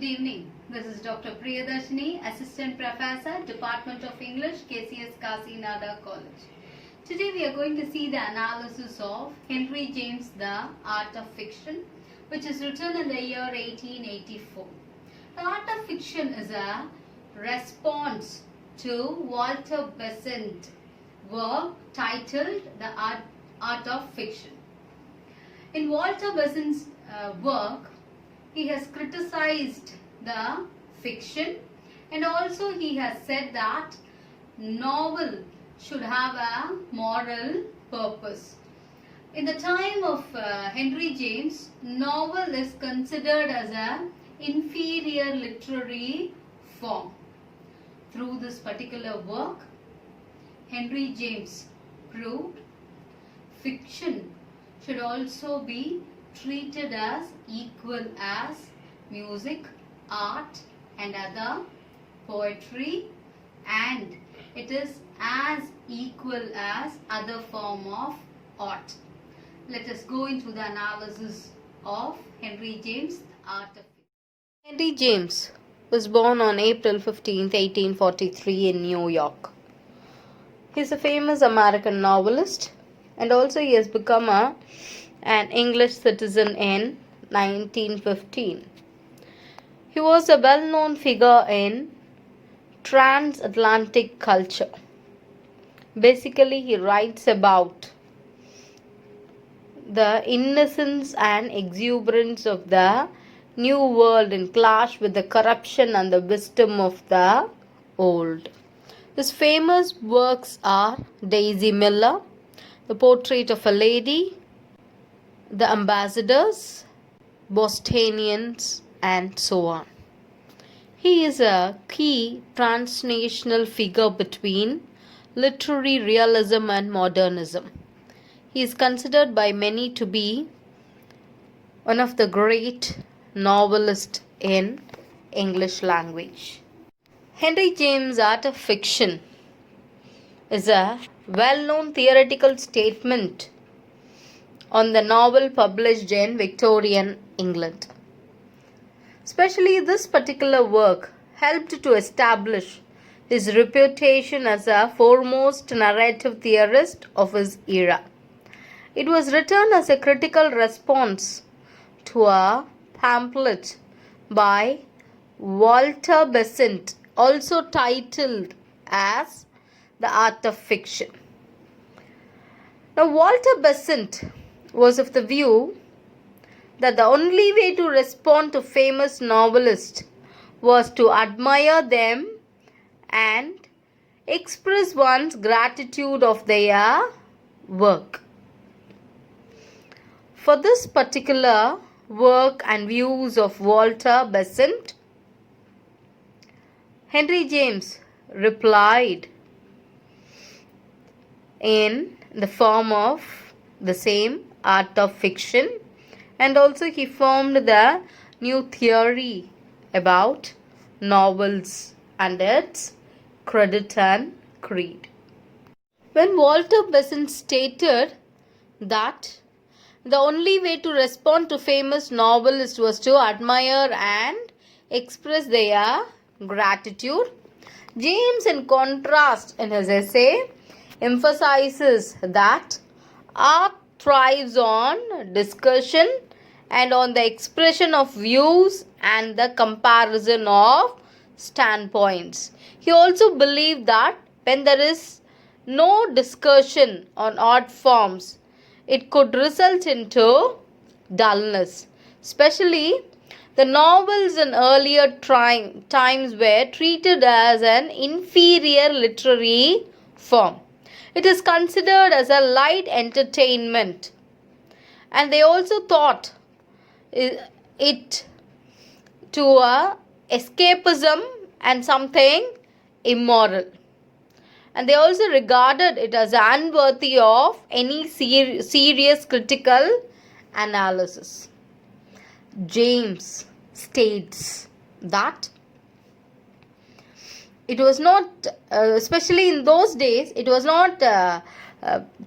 evening. This is Dr. Priya Dharisini, Assistant Professor, Department of English, KCS Kasinada College. Today we are going to see the analysis of Henry James' The Art of Fiction, which is written in the year 1884. The Art of Fiction is a response to Walter Besant's work titled The Art of Fiction. In Walter Besant's work, he has criticized the fiction, and also he has said that novel should have a moral purpose. In the time of Henry James, novel is considered as an inferior literary form. Through this particular work, Henry James proved fiction should also be treated as equal as music, art and other poetry, and it is as equal as other form of art. Let us go into the analysis of Henry James' Art of Fiction. Henry James was born on April 15, 1843 in New York. He is a famous American novelist, and also he has become an English citizen in 1915. He was a well-known figure in transatlantic culture. Basically, he writes about the innocence and exuberance of the new world in clash with the corruption and the wisdom of the old. His famous works are Daisy Miller, The Portrait of a Lady, The Ambassadors, Bostonians, and so on. He is a key transnational figure between literary realism and modernism. He is considered by many to be one of the great novelists in English language. Henry James' Art of Fiction is a well-known theoretical statement on the novel published in Victorian England. Especially this particular work helped to establish his reputation as a foremost narrative theorist of his era. It was written as a critical response to a pamphlet by Walter Besant, also titled as The Art of Fiction. Now, Walter Besant was of the view that the only way to respond to famous novelists was to admire them and express one's gratitude of their work. For this particular work and views of Walter Besant, Henry James replied in the form of the same Art of Fiction, and also he formed the new theory about novels and its credit and creed. When Walter Besant stated that the only way to respond to famous novelists was to admire and express their gratitude, James, in contrast, in his essay, emphasizes that art thrives on discussion and on the expression of views and the comparison of standpoints. He also believed that when there is no discussion on art forms, it could result into dullness. Especially the novels in earlier times were treated as an inferior literary form. It is considered as a light entertainment, and they also thought it to a escapism and something immoral, and they also regarded it as unworthy of any serious critical analysis. James states that it was not, especially in those days, it was not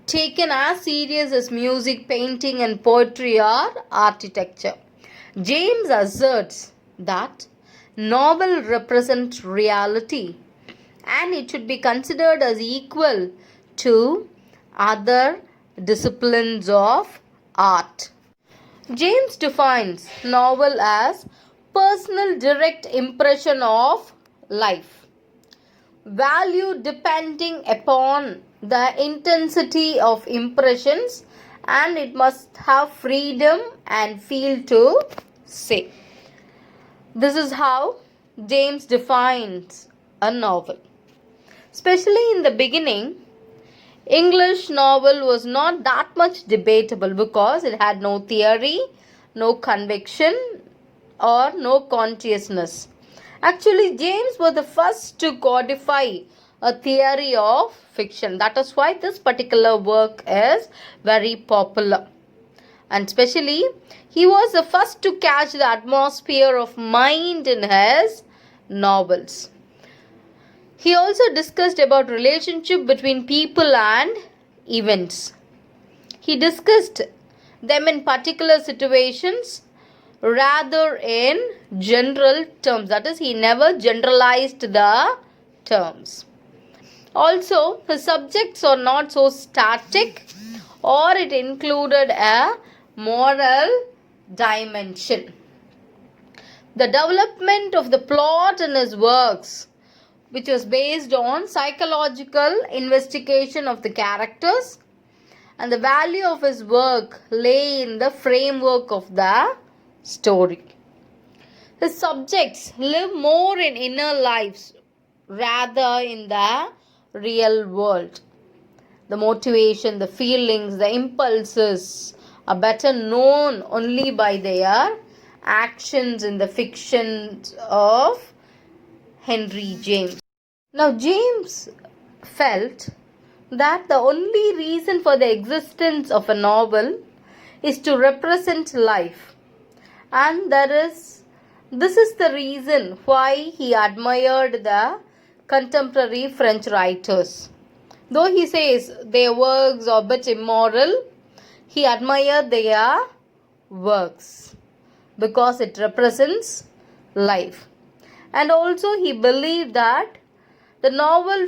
taken as serious as music, painting and poetry or architecture. James asserts that novel represents reality and it should be considered as equal to other disciplines of art. James defines novel as personal direct impression of life, value depending upon the intensity of impressions, and it must have freedom and feel to say. This is how James defines a novel. Especially in the beginning, English novel was not that much debatable because it had no theory, no conviction, or no consciousness. Actually, James was the first to codify a theory of fiction. That is why this particular work is very popular. And especially, he was the first to catch the atmosphere of mind in his novels. He also discussed about relationship between people and events. He discussed them in particular situations rather in general terms. That is, he never generalized the terms. Also, his subjects are not so static or it included a moral dimension. The development of the plot in his works, which was based on psychological investigation of the characters, and the value of his work lay in the framework of the story. His subjects live more in inner lives rather in the real world. The motivation, the feelings, the impulses are better known only by their actions in the fictions of Henry James. Now, James felt that the only reason for the existence of a novel is to represent life, and this is the reason why he admired the contemporary French writers. Though he says their works are a bit immoral, he admired their works because it represents life. And also he believed that the novel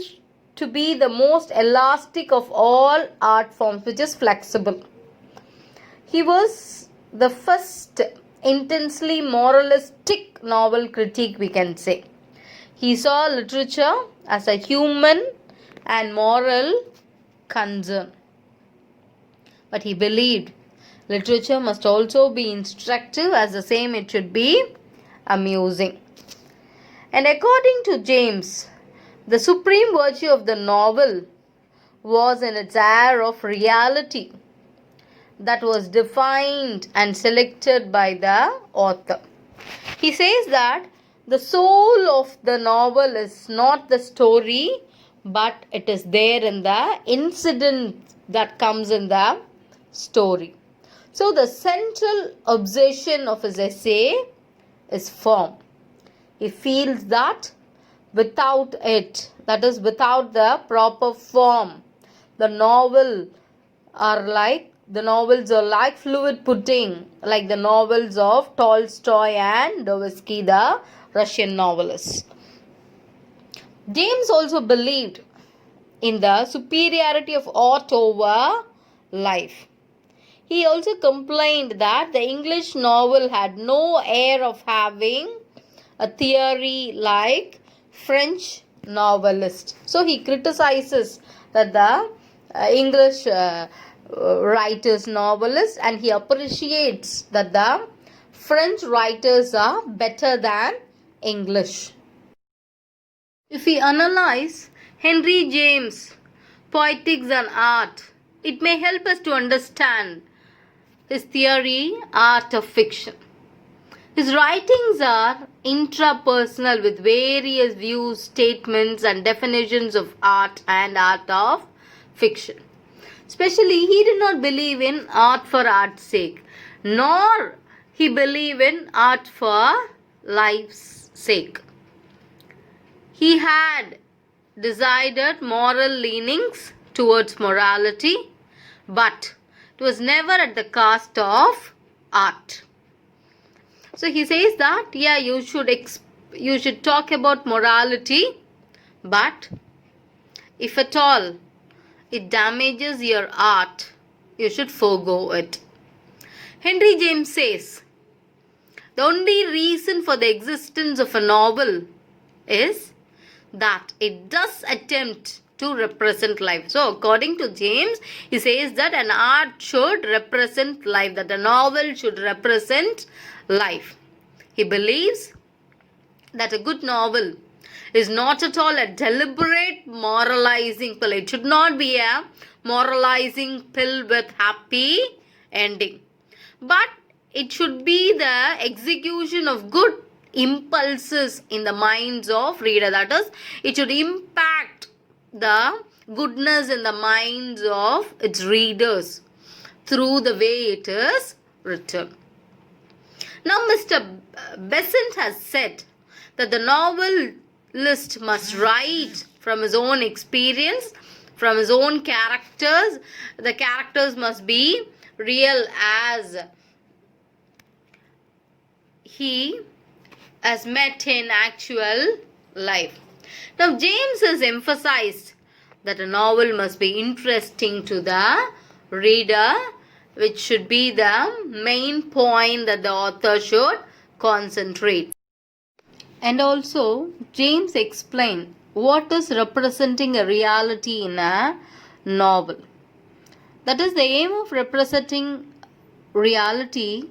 to be the most elastic of all art forms, which is flexible. He was the first intensely moralistic novel critic, we can say. He saw literature as a human and moral concern. But he believed literature must also be instructive, as the same it should be amusing. And according to James, the supreme virtue of the novel was in its air of reality that was defined and selected by the author. He says that the soul of the novel is not the story, but it is there in the incident that comes in the story. So the central obsession of his essay is form. He feels that without it, that is without the proper form, the novels are like fluid pudding, like the novels of Tolstoy and Dostoevsky, the Russian novelists. James also believed in the superiority of art over life. He also complained that the English novel had no air of having a theory like French novelists. So he criticizes that the English writers, novelists, and he appreciates that the French writers are better than English. If we analyze Henry James' Poetics and Art, it may help us to understand his theory, art of fiction. His writings are intrapersonal with various views, statements, and definitions of art and art of fiction. Especially, he did not believe in art for art's sake, nor he believed in art for life's sake. He had decided moral leanings towards morality, but it was never at the cost of art. So he says that, you should you should talk about morality, but if at all it damages your art, you should forego it. Henry James says, the only reason for the existence of a novel is that it does attempt to represent life. So, according to James, he says that an art should represent life, that a novel should represent life. He believes that a good novel is not at all a deliberate moralizing pill. It should not be a moralizing pill with happy ending. But it should be the execution of good impulses in the minds of reader. That is, it should impact the goodness in the minds of its readers through the way it is written. Now, Mr. Besant has said that the novelist must write from his own experience, from his own characters. The characters must be real as he has met in actual life. Now, James has emphasized that a novel must be interesting to the reader, which should be the main point that the author should concentrate. And also, James explained what is representing a reality in a novel. That is, the aim of representing reality,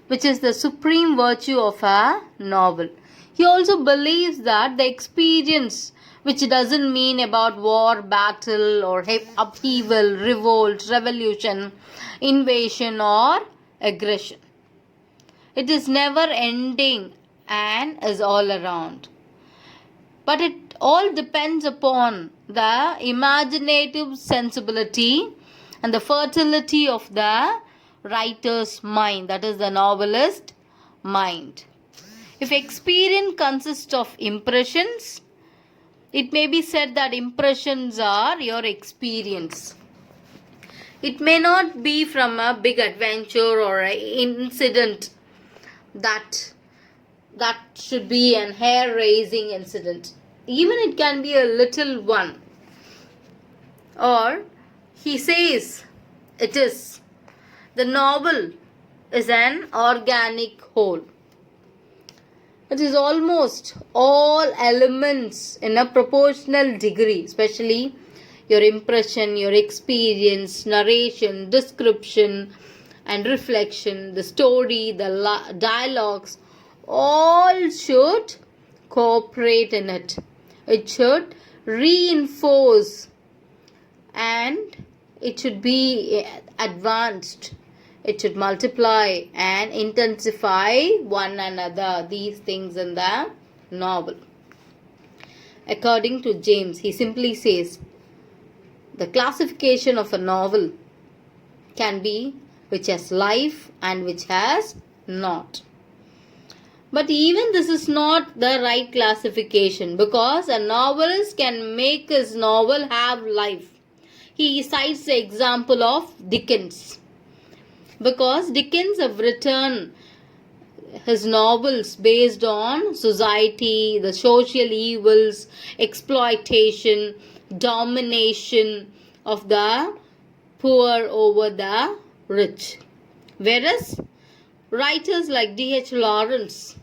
which is the supreme virtue of a novel. He also believes that the experience, which doesn't mean about war, battle, or upheaval, revolt, revolution, invasion, or aggression. It is never ending and is all around. But it all depends upon the imaginative sensibility and the fertility of the writer's mind, that is the novelist's mind. If experience consists of impressions, it may be said that impressions are your experience. It may not be from a big adventure or an incident that should be an hair-raising incident. Even it can be a little one. Or he says it is. The novel is an organic whole. It is almost all elements in a proportional degree, especially your impression, your experience, narration, description and reflection, the story, the dialogues, all should cooperate in it. It should reinforce and it should be advanced. It should multiply and intensify one another, these things in the novel. According to James, he simply says, the classification of a novel can be which has life and which has not. But even this is not the right classification, because a novelist can make his novel have life. He cites the example of Dickens. Because Dickens have written his novels based on society, the social evils, exploitation, domination of the poor over the rich. Whereas writers like D.H. Lawrence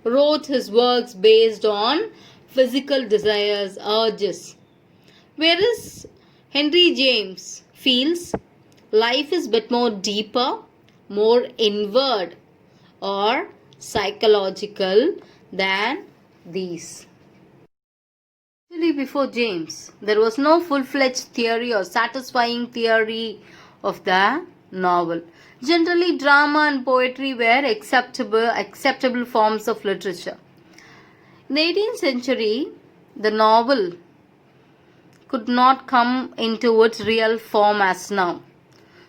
wrote his works based on physical desires, urges. Whereas Henry James feels life is but more deeper, more inward or psychological than these. Actually, before James, there was no full-fledged theory or satisfying theory of the novel. Generally, drama and poetry were acceptable forms of literature. In the 18th century, the novel could not come into its real form as now.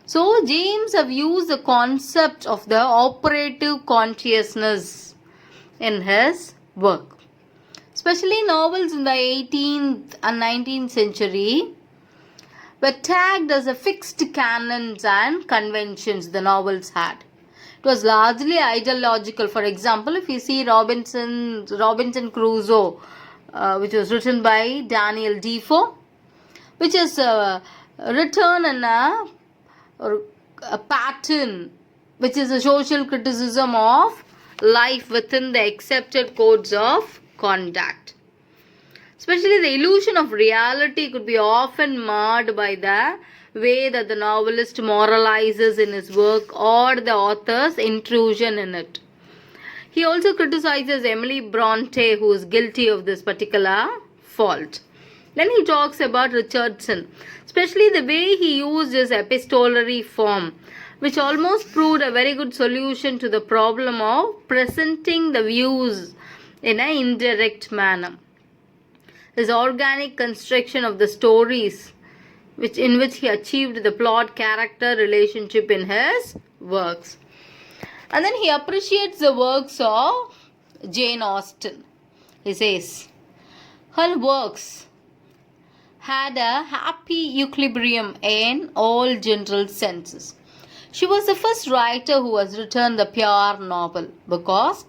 So, James have used the concept of the operative consciousness in his work. Especially novels in the 18th and 19th century were tagged as a fixed canons and conventions the novels had. It was largely ideological. For example, if you see Robinson Crusoe, which was written by Daniel Defoe, which is written in a pattern, which is a social criticism of life within the accepted codes of conduct. Especially the illusion of reality could be often marred by the way that the novelist moralizes in his work or the author's intrusion in it. He also criticizes Emily Bronte, who is guilty of this particular fault. Then he talks about Richardson, especially the way he used his epistolary form, which almost proved a very good solution to the problem of presenting the views in an indirect manner. His organic construction of the stories, in which he achieved the plot character relationship in his works. And then he appreciates the works of Jane Austen. He says, her works had a happy equilibrium in all general senses. She was the first writer who has written the pure novel because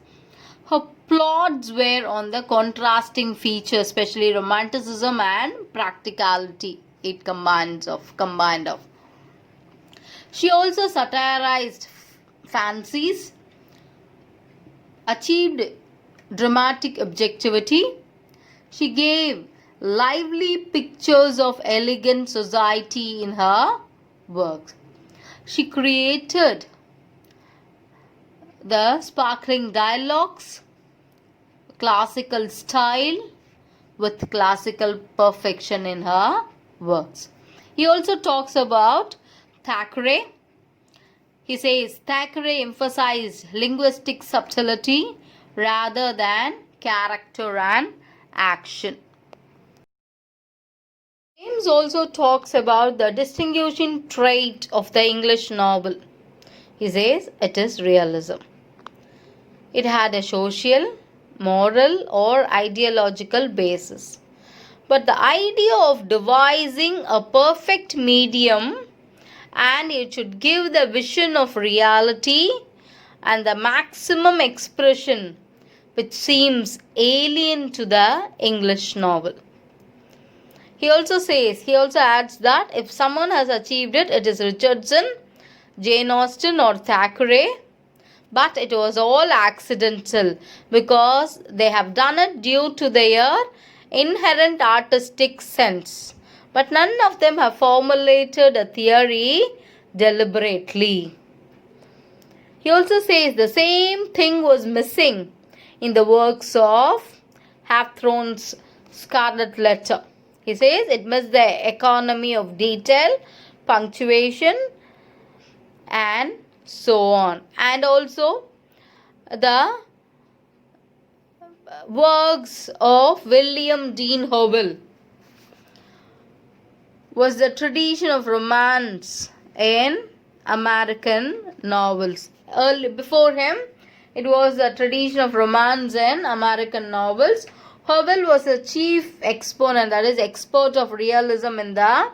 her plots were on the contrasting features, especially romanticism and practicality. It combined of. She also satirized fancies, achieved dramatic objectivity. She gave lively pictures of elegant society in her works. She created the sparkling dialogues, classical style with classical perfection in her works. He also talks about Thackeray. He says Thackeray emphasized linguistic subtlety rather than character and action. James also talks about the distinguishing trait of the English novel. He says it is realism. It had a social, moral, or ideological basis. But the idea of devising a perfect medium, and it should give the vision of reality and the maximum expression, which seems alien to the English novel. He also adds that if someone has achieved it, it is Richardson, Jane Austen, or Thackeray. But it was all accidental because they have done it due to their inherent artistic sense. But none of them have formulated a theory deliberately. He also says the same thing was missing in the works of Hawthorne's Scarlet Letter. He says it missed the economy of detail, punctuation, and so on. And also the works of William Dean Howell was the tradition of romance in American novels. Before him, it was the tradition of romance in American novels. Howell was a chief exponent, that is, expert of realism in the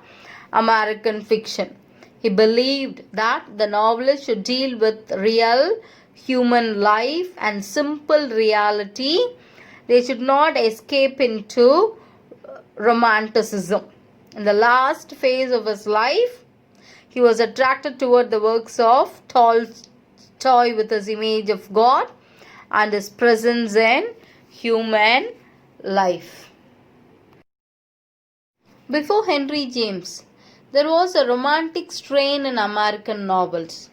American fiction. He believed that the novelist should deal with real human life and simple reality. They should not escape into romanticism. In the last phase of his life, he was attracted toward the works of Tolstoy with his image of God and his presence in human life. Before Henry James, there was a romantic strain in American novels.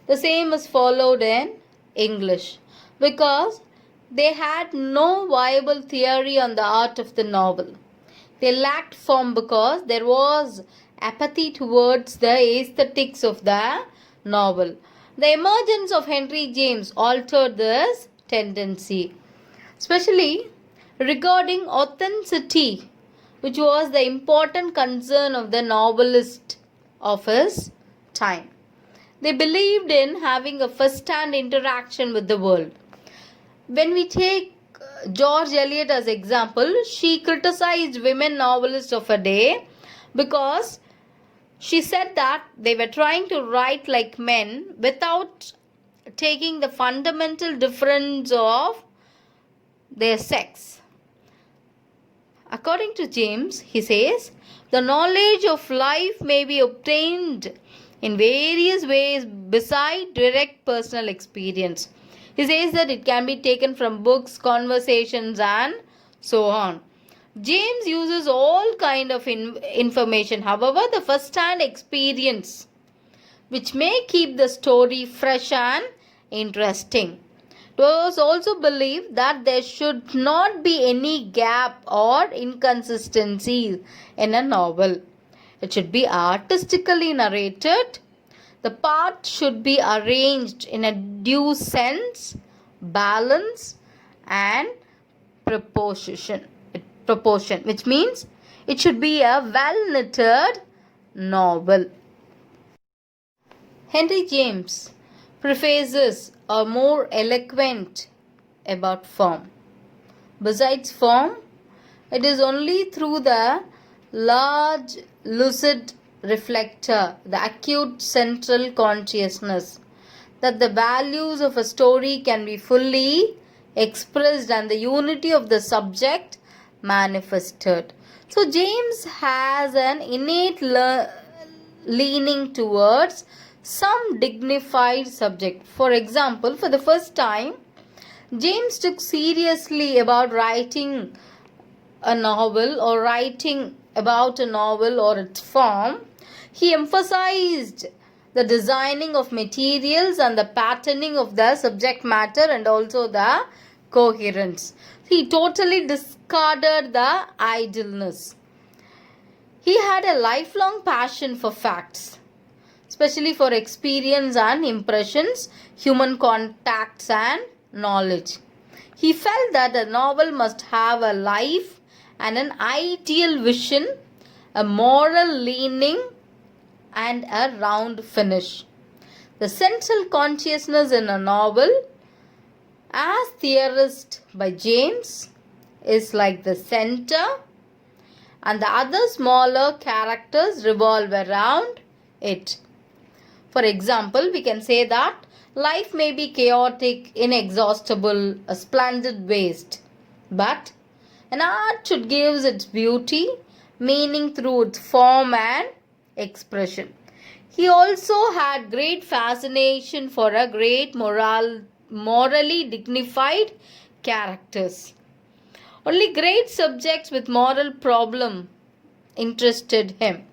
The same is followed in English because they had no viable theory on the art of the novel. They lacked form because there was apathy towards the aesthetics of the novel. The emergence of Henry James altered this tendency, especially regarding authenticity, which was the important concern of the novelist of his time. They believed in having a first-hand interaction with the world. When we take George Eliot as example, she criticized women novelists of her day because she said that they were trying to write like men without taking the fundamental difference of their sex. According to James, he says, the knowledge of life may be obtained in various ways beside direct personal experience. He says that it can be taken from books, conversations, and so on. James uses all kind of information. However, the first-hand experience, which may keep the story fresh and interesting. It was also believed that there should not be any gap or inconsistency in a novel. It should be artistically narrated. The parts should be arranged in a due sense, balance, and proportion, which means it should be a well-knitted novel. Henry James prefaces are more eloquent about form. Besides form, it is only through the large lucid reflector, the acute central consciousness, that the values of a story can be fully expressed and the unity of the subject manifested. So James has an innate leaning towards some dignified subject. For example, for the first time, James took seriously about writing a novel or writing about a novel or its form. He emphasized the designing of materials and the patterning of the subject matter and also the coherence. He totally discarded the idleness. He had a lifelong passion for facts, especially for experience and impressions, human contacts and knowledge. He felt that a novel must have a life and an ideal vision, a moral leaning, and a round finish. The central consciousness in a novel, as theorized by James, is like the center, and the other smaller characters revolve around it. For example, we can say that life may be chaotic, inexhaustible, a splendid waste, but an art should give its beauty, meaning through its form and expression. He also had great fascination for a great morally dignified characters. Only great subjects with moral problem interested him.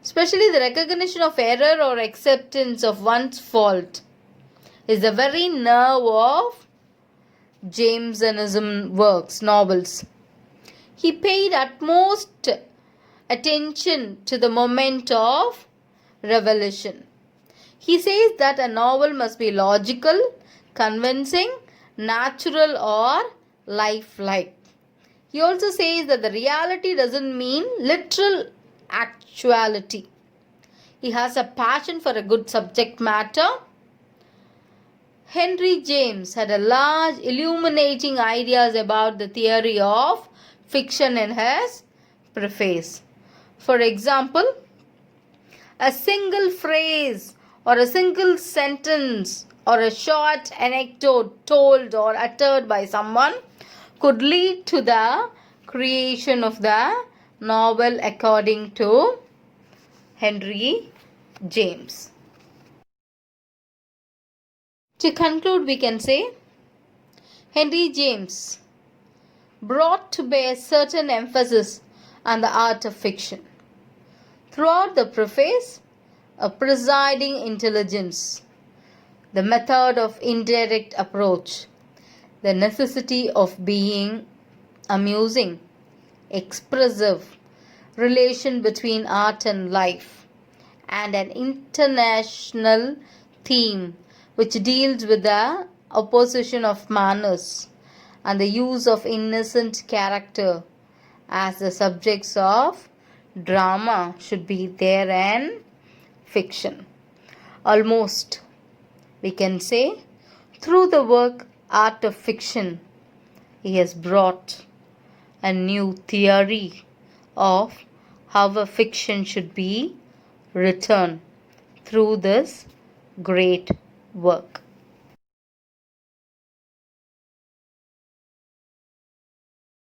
Especially the recognition of error or acceptance of one's fault is the very nerve of Jamesonism works, novels. He paid utmost attention to the moment of revelation. He says that a novel must be logical, convincing, natural, or lifelike. He also says that the reality doesn't mean literal actuality. He has a passion for a good subject matter. Henry James had a large illuminating ideas about the theory of fiction in his preface. For example, a single phrase or a single sentence or a short anecdote told or uttered by someone could lead to the creation of the novel, according to Henry James. To conclude, we can say Henry James brought to bear certain emphasis on the art of fiction. Throughout the preface, a presiding intelligence, the method of indirect approach, the necessity of being amusing, expressive, relation between art and life, and an international theme which deals with the opposition of manners and the use of innocent character as the subjects of drama should be there in fiction. Almost, we can say, through the work Art of Fiction, he has brought a new theory of how a fiction should be written through this great work.